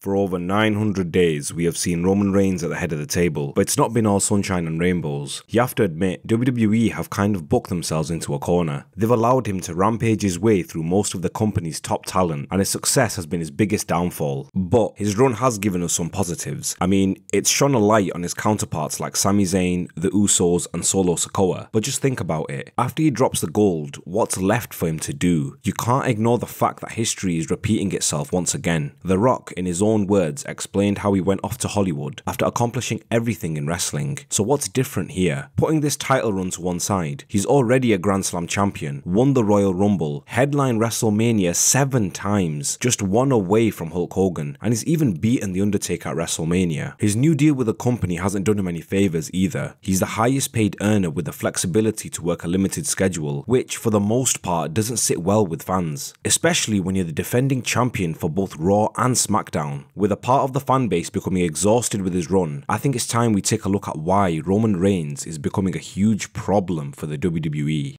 For over 900 days, we have seen Roman Reigns at the head of the table, but it's not been all sunshine and rainbows. You have to admit, WWE have kind of booked themselves into a corner. They've allowed him to rampage his way through most of the company's top talent, and his success has been his biggest downfall. But his run has given us some positives. I mean, it's shone a light on his counterparts like Sami Zayn, the Usos, and Solo Sikoa. But just think about it. After he drops the gold, what's left for him to do? You can't ignore the fact that history is repeating itself once again. The Rock, in his own words, explained how he went off to Hollywood after accomplishing everything in wrestling. So what's different here? Putting this title run to one side, he's already a Grand Slam champion, won the Royal Rumble, headlined WrestleMania 7 times, just one away from Hulk Hogan, and he's even beaten the Undertaker at WrestleMania. His new deal with the company hasn't done him any favours either. He's the highest paid earner with the flexibility to work a limited schedule, which for the most part doesn't sit well with fans, especially when you're the defending champion for both Raw and SmackDown. With a part of the fan base becoming exhausted with his run, I think it's time we take a look at why Roman Reigns is becoming a huge problem for the WWE.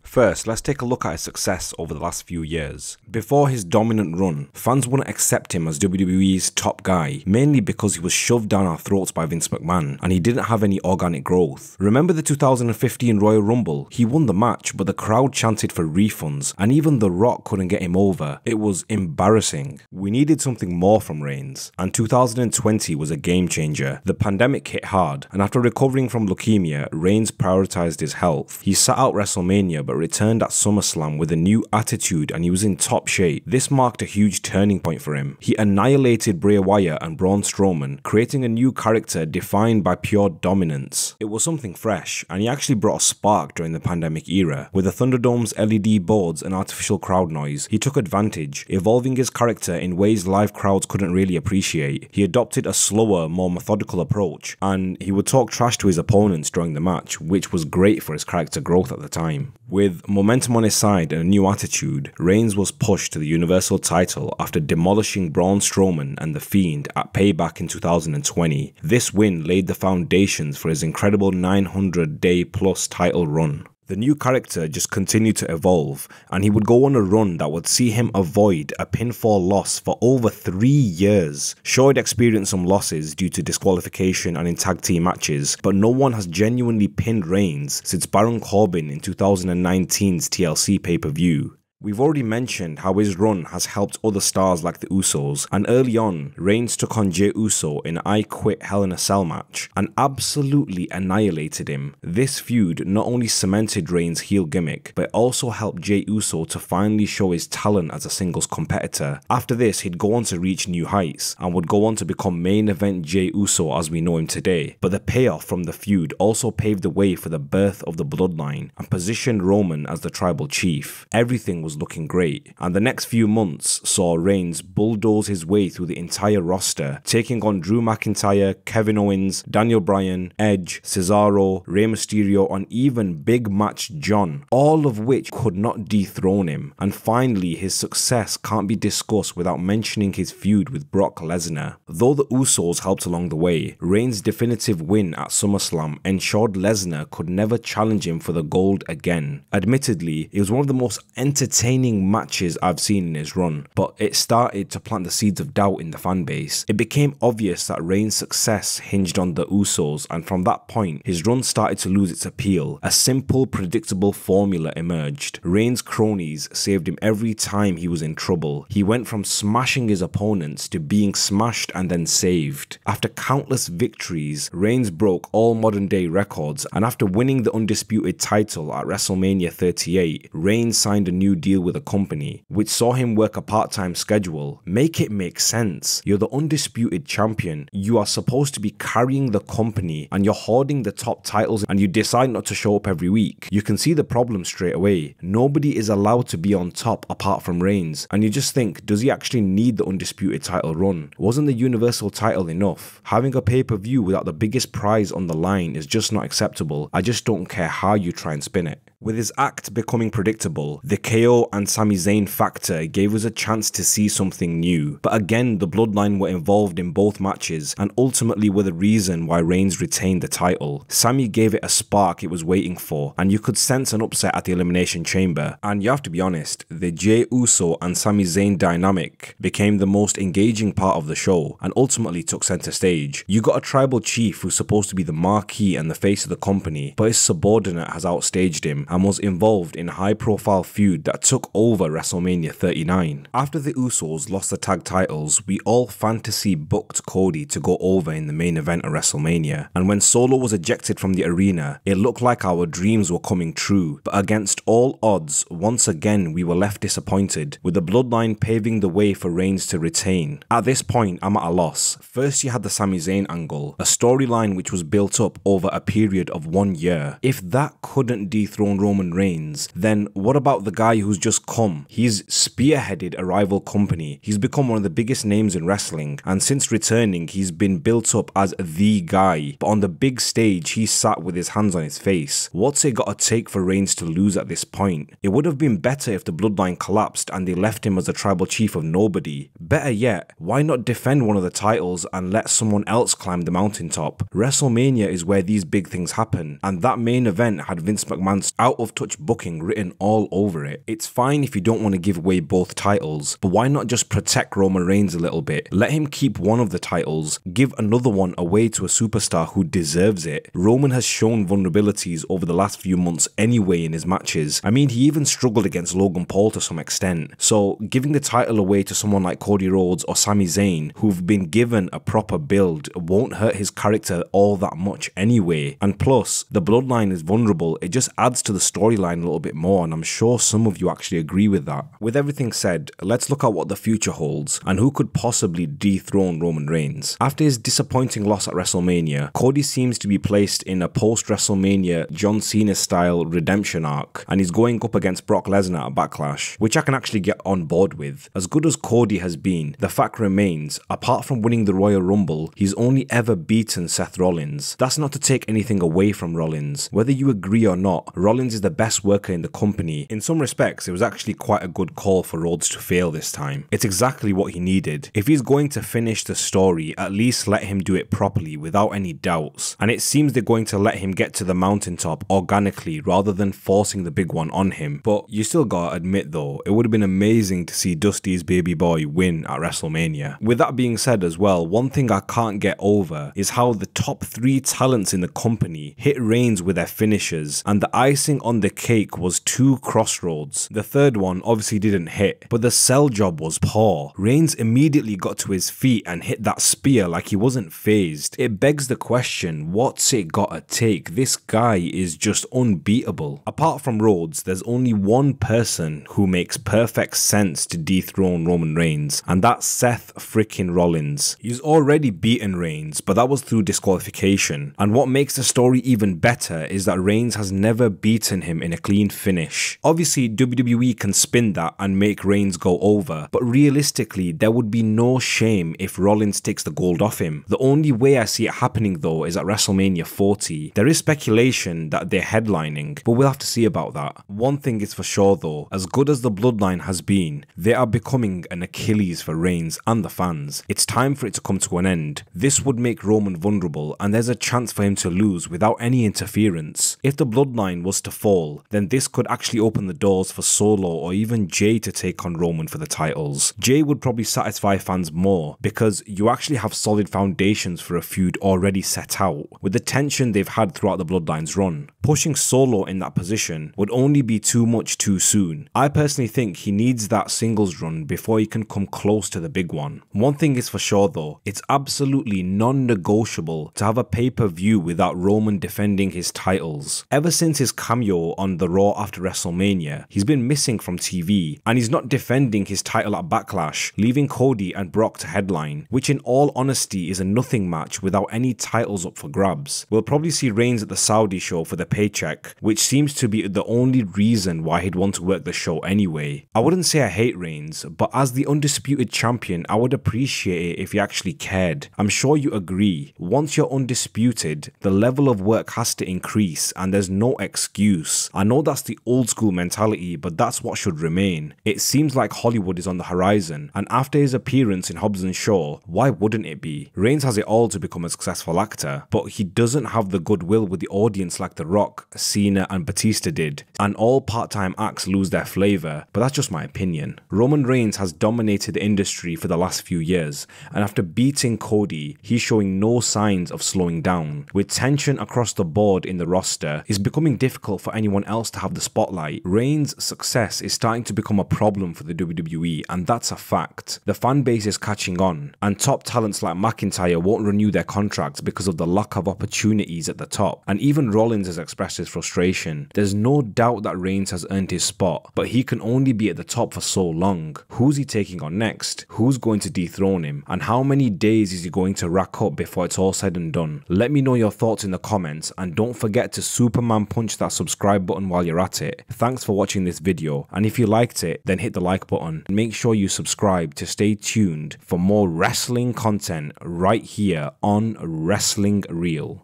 First, let's take a look at his success over the last few years. Before his dominant run, fans wouldn't accept him as WWE's top guy, mainly because he was shoved down our throats by Vince McMahon, and he didn't have any organic growth. Remember the 2015 Royal Rumble? He won the match, but the crowd chanted for refunds, and even The Rock couldn't get him over. It was embarrassing. We needed something more from Reigns, and 2020 was a game changer. The pandemic hit hard, and after recovering from leukemia, Reigns prioritized his health. He sat out WrestleMania, but returned at SummerSlam with a new attitude, and he was in top shape. This marked a huge turning point for him. He annihilated Bray Wyatt and Braun Strowman, creating a new character defined by pure dominance. It was something fresh, and he actually brought a spark during the pandemic era. With the Thunderdome's LED boards and artificial crowd noise, he took advantage, evolving his character in ways live crowds couldn't really appreciate. He adopted a slower, more methodical approach, and he would talk trash to his opponents during the match, which was great for his character growth at the time. With momentum on his side and a new attitude, Reigns was pushed to the Universal title after demolishing Braun Strowman and The Fiend at Payback in 2020. This win laid the foundations for his incredible 900-day-plus title run. The new character just continued to evolve, and he would go on a run that would see him avoid a pinfall loss for over 3 years. Sure, he'd experienced some losses due to disqualification and in tag team matches, but no one has genuinely pinned Reigns since Baron Corbin in 2019's TLC pay-per-view. We've already mentioned how his run has helped other stars like the Usos, and early on, Reigns took on Jey Uso in an I Quit Hell in a Cell match and absolutely annihilated him. This feud not only cemented Reigns' heel gimmick, but also helped Jey Uso to finally show his talent as a singles competitor. After this, he'd go on to reach new heights, and would go on to become main event Jey Uso as we know him today. But the payoff from the feud also paved the way for the birth of the Bloodline, and positioned Roman as the tribal chief. Everything was looking great, and the next few months saw Reigns bulldoze his way through the entire roster, taking on Drew McIntyre, Kevin Owens, Daniel Bryan, Edge, Cesaro, Rey Mysterio, and even Big Match John, all of which could not dethrone him. And finally, his success can't be discussed without mentioning his feud with Brock Lesnar. Though the Usos helped along the way, Reigns' definitive win at SummerSlam ensured Lesnar could never challenge him for the gold again. Admittedly, it was one of the most entertaining matches I've seen in his run, but it started to plant the seeds of doubt in the fan base. It became obvious that Reigns' success hinged on the Usos, and from that point, his run started to lose its appeal. A simple, predictable formula emerged. Reigns' cronies saved him every time he was in trouble. He went from smashing his opponents to being smashed and then saved. After countless victories, Reigns broke all modern day records, and after winning the Undisputed title at WrestleMania 38, Reigns signed a new deal with a company, which saw him work a part-time schedule. Make it make sense. You're the undisputed champion. You are supposed to be carrying the company, and you're hoarding the top titles, and you decide not to show up every week. You can see the problem straight away. Nobody is allowed to be on top apart from Reigns, and you just think, does he actually need the undisputed title run? Wasn't the Universal title enough? Having a pay-per-view without the biggest prize on the line is just not acceptable. I just don't care how you try and spin it. With his act becoming predictable, the KO and Sami Zayn factor gave us a chance to see something new, but again the Bloodline were involved in both matches and ultimately were the reason why Reigns retained the title. Sami gave it a spark it was waiting for, and you could sense an upset at the Elimination Chamber, and you have to be honest, the Jey Uso and Sami Zayn dynamic became the most engaging part of the show and ultimately took center stage. You got a tribal chief who's supposed to be the marquee and the face of the company, but his subordinate has outstaged him and was involved in a high profile feud that took over WrestleMania 39. After the Usos lost the tag titles, we all fantasy booked Cody to go over in the main event of WrestleMania, and when Solo was ejected from the arena, it looked like our dreams were coming true, but against all odds, once again we were left disappointed, with the Bloodline paving the way for Reigns to retain. At this point, I'm at a loss. First you had the Sami Zayn angle, a storyline which was built up over a period of 1 year. If that couldn't dethrone Roman Reigns, then what about the guy who's just come? He's spearheaded a rival company, he's become one of the biggest names in wrestling, and since returning he's been built up as the guy, but on the big stage he sat with his hands on his face. What's it gotta take for Reigns to lose at this point? It would have been better if the Bloodline collapsed and they left him as a tribal chief of nobody. Better yet, why not defend one of the titles and let someone else climb the mountaintop? WrestleMania is where these big things happen, and that main event had Vince McMahon's out of touch booking written all over it. It's fine if you don't want to give away both titles, but why not just protect Roman Reigns a little bit? Let him keep one of the titles, give another one away to a superstar who deserves it. Roman has shown vulnerabilities over the last few months anyway in his matches. I mean, he even struggled against Logan Paul to some extent, so giving the title away to someone like Cody Rhodes or Sami Zayn, who've been given a proper build, won't hurt his character all that much anyway. And plus, the Bloodline is vulnerable, it just adds to the storyline a little bit more, and I'm sure some of you actually agree with that. With everything said, let's look at what the future holds and who could possibly dethrone Roman Reigns. After his disappointing loss at WrestleMania, Cody seems to be placed in a post-WrestleMania John Cena style redemption arc, and he's going up against Brock Lesnar at Backlash, which I can actually get on board with. As good as Cody has been, the fact remains, apart from winning the Royal Rumble, he's only ever beaten Seth Rollins. That's not to take anything away from Rollins. Whether you agree or not, Rollins is the best worker in the company. In some respects, it was actually quite a good call for Rhodes to fail this time. It's exactly what he needed. If he's going to finish the story, at least let him do it properly without any doubts. And it seems they're going to let him get to the mountaintop organically rather than forcing the big one on him. But you still gotta admit though, it would have been amazing to see Dusty's baby boy win at WrestleMania. With that being said as well, one thing I can't get over is how the top 3 talents in the company hit Reigns with their finishers, and the icing on the cake was 2 crossroads. The third one obviously didn't hit, but the sell job was poor. Reigns immediately got to his feet and hit that spear like he wasn't phased. It begs the question, what's it gotta take? This guy is just unbeatable. Apart from Rhodes, there's only one person who makes perfect sense to dethrone Roman Reigns, and that's Seth freaking Rollins. He's already beaten Reigns, but that was through disqualification, and what makes the story even better is that Reigns has never beaten him in a clean finish. Obviously, WWE can spin that and make Reigns go over, but realistically, there would be no shame if Rollins takes the gold off him. The only way I see it happening though is at WrestleMania 40. There is speculation that they're headlining, but we'll have to see about that. One thing is for sure though, as good as the Bloodline has been, they are becoming an Achilles for Reigns and the fans. It's time for it to come to an end. This would make Roman vulnerable, and there's a chance for him to lose without any interference. If the Bloodline was to fall, then this could actually open the doors for Solo or even Jey to take on Roman for the titles. Jey would probably satisfy fans more, because you actually have solid foundations for a feud already set out, with the tension they've had throughout the Bloodline's run. Pushing Solo in that position would only be too much too soon. I personally think he needs that singles run before he can come close to the big one. One thing is for sure though, it's absolutely non-negotiable to have a pay-per-view without Roman defending his titles. Ever since his cameo on the Raw after WrestleMania, he's been missing from TV, and he's not defending his title at Backlash, leaving Cody and Brock to headline, which in all honesty is a nothing match without any titles up for grabs. We'll probably see Reigns at the Saudi show for the paycheck, which seems to be the only reason why he'd want to work the show anyway. I wouldn't say I hate Reigns, but as the undisputed champion, I would appreciate it if he actually cared. I'm sure you agree. Once you're undisputed, the level of work has to increase, and there's no excuse abuse. I know that's the old school mentality, but that's what should remain. It seems like Hollywood is on the horizon, and after his appearance in Hobbs & Shaw, why wouldn't it be? Reigns has it all to become a successful actor, but he doesn't have the goodwill with the audience like The Rock, Cena and Batista did, and all part-time acts lose their flavour, but that's just my opinion. Roman Reigns has dominated the industry for the last few years, and after beating Cody, he's showing no signs of slowing down. With tension across the board in the roster, it's becoming difficult for anyone else to have the spotlight. Reigns' success is starting to become a problem for the WWE, and that's a fact. The fan base is catching on, and top talents like McIntyre won't renew their contracts because of the lack of opportunities at the top, and even Rollins has expressed his frustration. There's no doubt that Reigns has earned his spot, but he can only be at the top for so long. Who's he taking on next? Who's going to dethrone him? And how many days is he going to rack up before it's all said and done? Let me know your thoughts in the comments, and don't forget to Superman punch that subscribe button while you're at it. Thanks for watching this video, and if you liked it, then hit the like button. Make sure you subscribe to stay tuned for more wrestling content right here on Wrestling Real.